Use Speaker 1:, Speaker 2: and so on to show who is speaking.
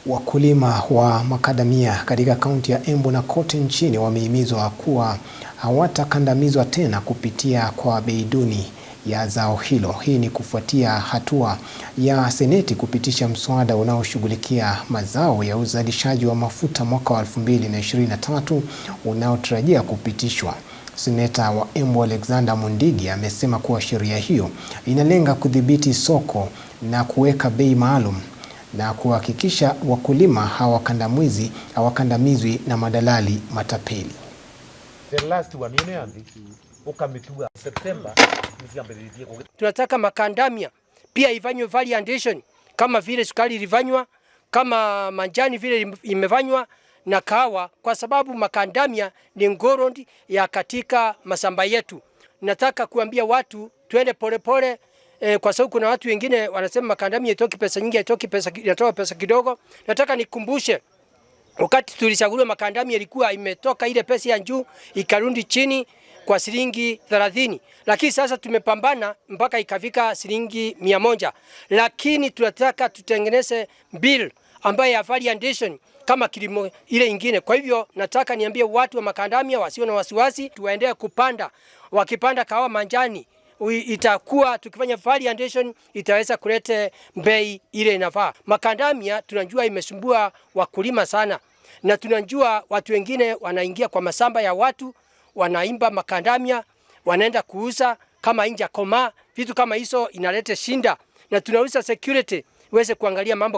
Speaker 1: Wakulima wa makadamia katika kaunti ya Embu na kote nchini wamehimizwa kuwa hawatakandamizwa tena kupitia kwa bei duni ya zao hilo. Hii ni kufuatia hatua ya Seneti kupitisha mswada unaoshughulikia mazao ya uzalishaji wa mafuta mwaka wa 2023 unaotarajia kupitishwa. Seneta wa Embu Alexander Mundigi amesema kuwa sheria hiyo inalenga kudhibiti soko na kuweka bei maalum na kuhakikisha wakulima hawakandamizwi na madalali matapeli.
Speaker 2: Tunataka makandamia pia ifanywe variation kama vile sukari ilifanywa, kama manjani vile imefanywa na kahawa, kwa sababu makandamia ni ngorondi ya katika masamba yetu. Nataka kuambia watu tuende polepole. Kwa sababu kuna watu wengine wanasema makandamia itoki pesa nyingi, inatoa pesa kidogo. Nataka nikumbushe, wakati tulichaguliwa makandamia ilikuwa imetoka ile pesa ya juu ikarundi chini kwa shilingi 30, lakini sasa tumepambana mpaka ikafika shilingi 100. Lakini tunataka tutengeneze bill ambayo ya variation kama kilimo ile ingine. Kwa hivyo nataka niambie watu wa makandamia wasio na wasiwasi, tuendelee kupanda. Wakipanda kahawa manjani, itakuwa tukifanya variation itaweza kuleta bei ile inafaa. Makandamia tunajua imesumbua wakulima sana, na tunajua watu wengine wanaingia kwa masamba ya watu, wanaimba makandamia, wanaenda kuuza kama inja koma, vitu kama hizo inaleta shinda, na tunauza security iweze kuangalia mambo